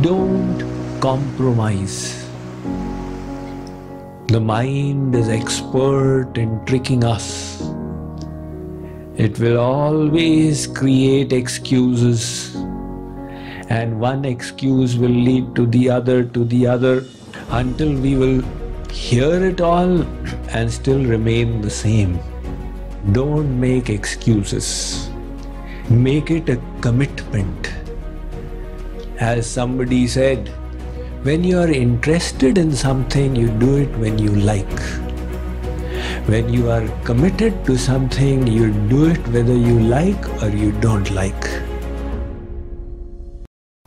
Don't compromise. The mind is expert in tricking us. It will always create excuses, and one excuse will lead to the other, until we will hear it all and still remain the same. Don't make excuses. Make it a commitment. As somebody said, when you are interested in something, you do it when you like. When you are committed to something, you do it whether you like or you don't like.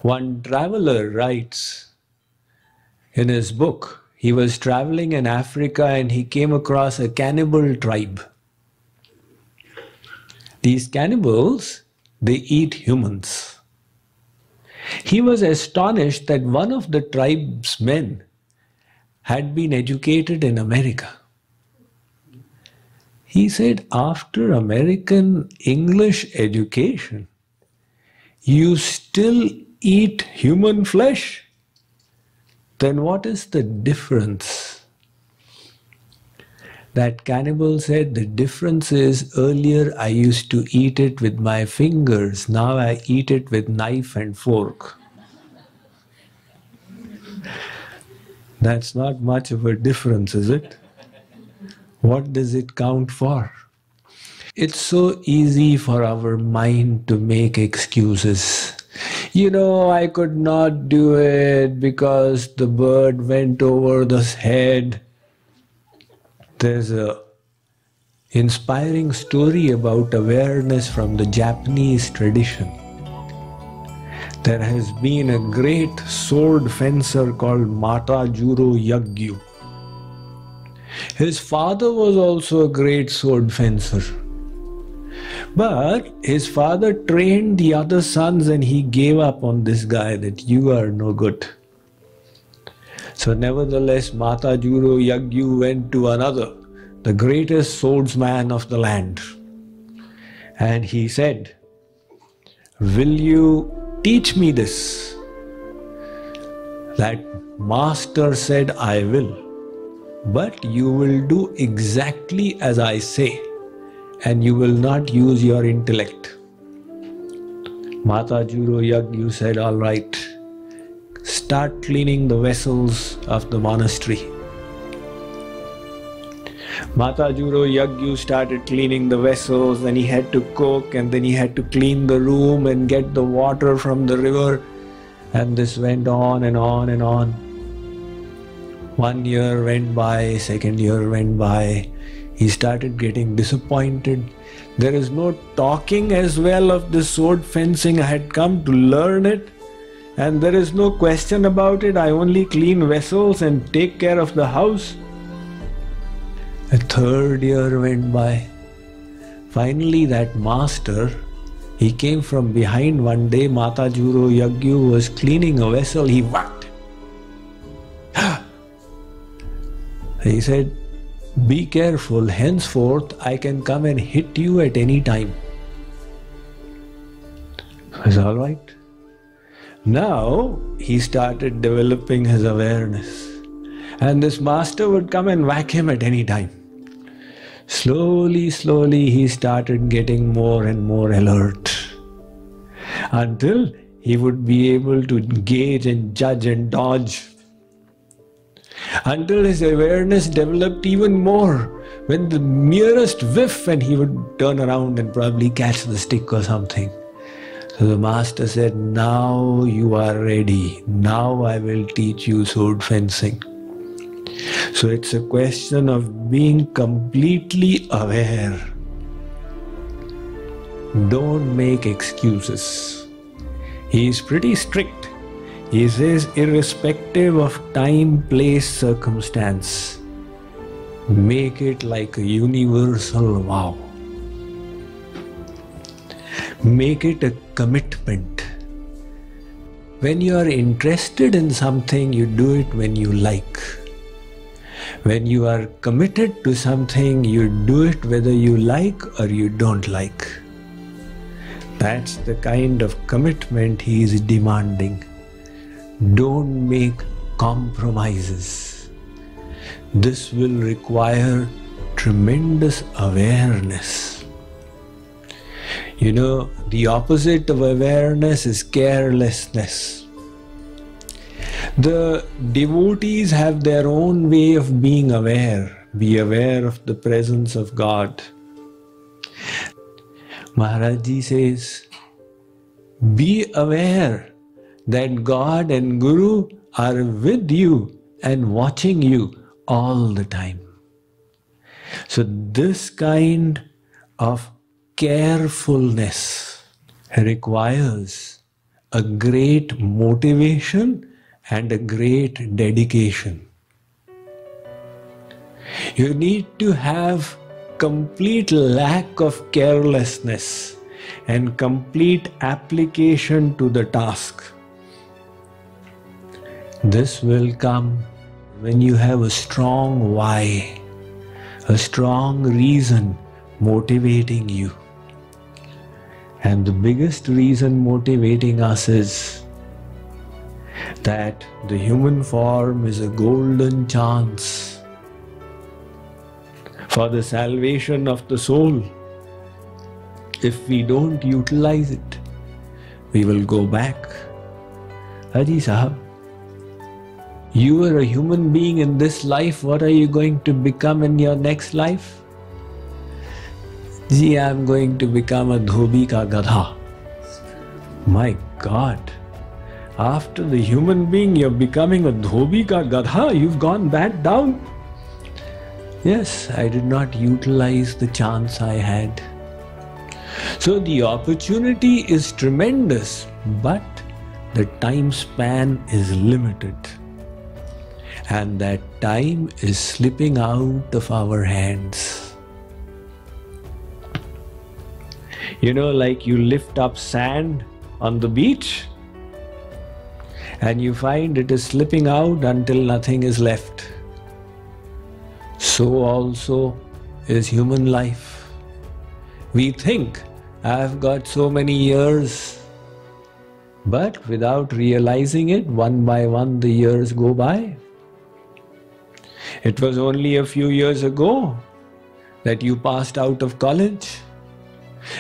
One traveler writes in his book, he was traveling in Africa and he came across a cannibal tribe. These cannibals, they eat humans. He was astonished that one of the tribe's men had been educated in America. He said, after American English education, you still eat human flesh? Then what is the difference? That cannibal said, the difference is earlier I used to eat it with my fingers, now I eat it with knife and fork. That's not much of a difference, is it? What does it count for? It's so easy for our mind to make excuses. You know, I could not do it because the bird went over the head. There's an inspiring story about awareness from the Japanese tradition. There has been a great sword fencer called Matajuro Yagyu. His father was also a great sword fencer. But his father trained the other sons and he gave up on this guy that you are no good. So nevertheless, Matajuro Yagyu went to another, the greatest swordsman of the land. And he said, will you teach me this? That master said, I will. But you will do exactly as I say, and you will not use your intellect. Matajuro Yagyu said, all right, start cleaning the vessels of the monastery. Matajuro Yagyu started cleaning the vessels, and he had to cook, and then he had to clean the room and get the water from the river, and this went on and on and on. 1 year went by, 2nd year went by. He started getting disappointed. There is no talking as well of the sword fencing. I had come to learn it, and there is no question about it. I only clean vessels and take care of the house. A 3rd year went by. Finally, that master, he came from behind one day. Matajuro Yagyu was cleaning a vessel. He whacked. He said, be careful, henceforth I can come and hit you at any time. It's all right. Now he started developing his awareness, and this master would come and whack him at any time. Slowly, slowly he started getting more and more alert, until he would be able to gauge and judge and dodge, until his awareness developed even more, when the merest whiff and he would turn around and probably catch the stick or something. So the master said, now you are ready, now I will teach you sword fencing. So it's a question of being completely aware. Don't make excuses. He is pretty strict. He says, irrespective of time, place, circumstance, make it like a universal vow. Make it a commitment. When you are interested in something, you do it when you like. When you are committed to something, you do it whether you like or you don't like. That's the kind of commitment he is demanding. Don't make compromises. This will require tremendous awareness. You know, the opposite of awareness is carelessness. The devotees have their own way of being aware. Be aware of the presence of God. Maharaj Ji says, be aware that God and Guru are with you and watching you all the time. So this kind of carefulness requires a great motivation and a great dedication. You need to have complete lack of carelessness and complete application to the task. This will come when you have a strong why, a strong reason motivating you. And the biggest reason motivating us is that the human form is a golden chance for the salvation of the soul. If we don't utilize it, we will go back. Haji Sahab, you are a human being in this life. What are you going to become in your next life? Ji, I am going to become a dhobi ka gadha. My God, after the human being, you're becoming a dhobi ka gadha. You've gone back down. Yes, I did not utilize the chance I had. So the opportunity is tremendous, but the time span is limited. And that time is slipping out of our hands. You know, like you lift up sand on the beach and you find it is slipping out until nothing is left. So also is human life. We think, I've got so many years, but without realizing it, one by one the years go by. It was only a few years ago that you passed out of college.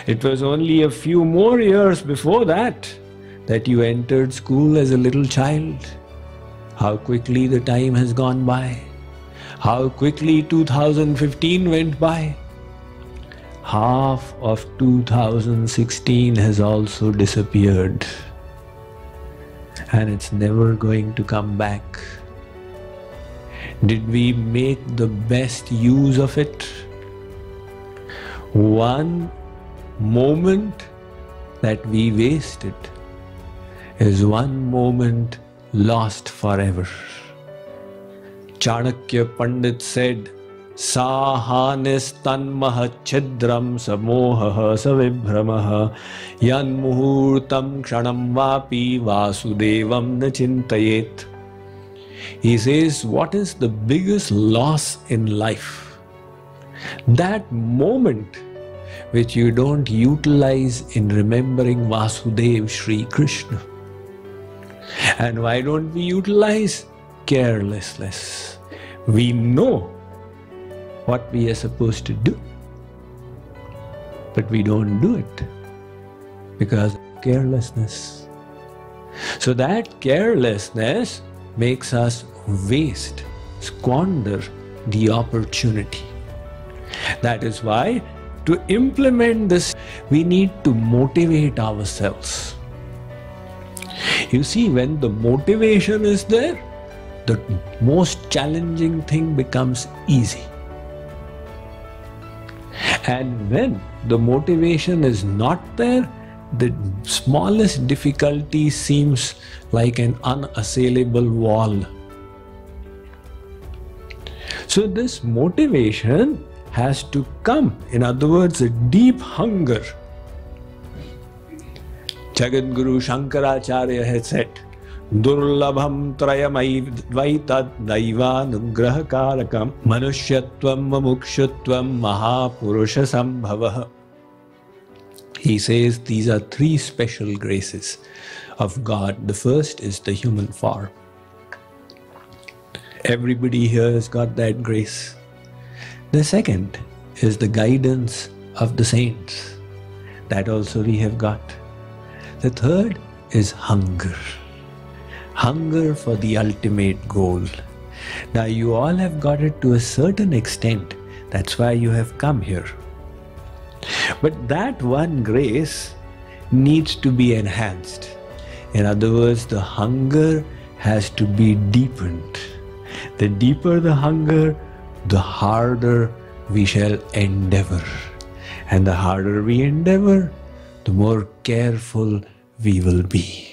It was only a few more years before that you entered school as a little child. How quickly the time has gone by. How quickly 2015 went by. Half of 2016 has also disappeared. And it's never going to come back. Did we make the best use of it? One moment that we wasted is one moment lost forever. Chanakya Pandit said, Sahanis tanmaha chidram samohaha savibhramaha yan muhurtam kshanam vapi vasudevam na chintayet. He says, what is the biggest loss in life? That moment which you don't utilize in remembering Vasudev Sri Krishna. And why don't we utilize? Carelessness. We know what we are supposed to do, but we don't do it because of carelessness. So that carelessness makes us waste, squander the opportunity. That is why to implement this, we need to motivate ourselves. You see, when the motivation is there, the most challenging thing becomes easy. And when the motivation is not there, the smallest difficulty seems like an unassailable wall. So this motivation has to come. In other words, a deep hunger. Jagat Guru Shankaracharya had said, Durlabham trayamaitad daivanugraha karakam manushyatvam mumukshutvam mahapurusha sambhavaha. He says these are three special graces of God. The first is the human form. Everybody here has got that grace. The second is the guidance of the saints. That also we have got. The third is hunger. Hunger for the ultimate goal. Now you all have got it to a certain extent. That's why you have come here. But that one grace needs to be enhanced. In other words, the hunger has to be deepened. The deeper the hunger, the harder we shall endeavor. And the harder we endeavor, the more careful we will be.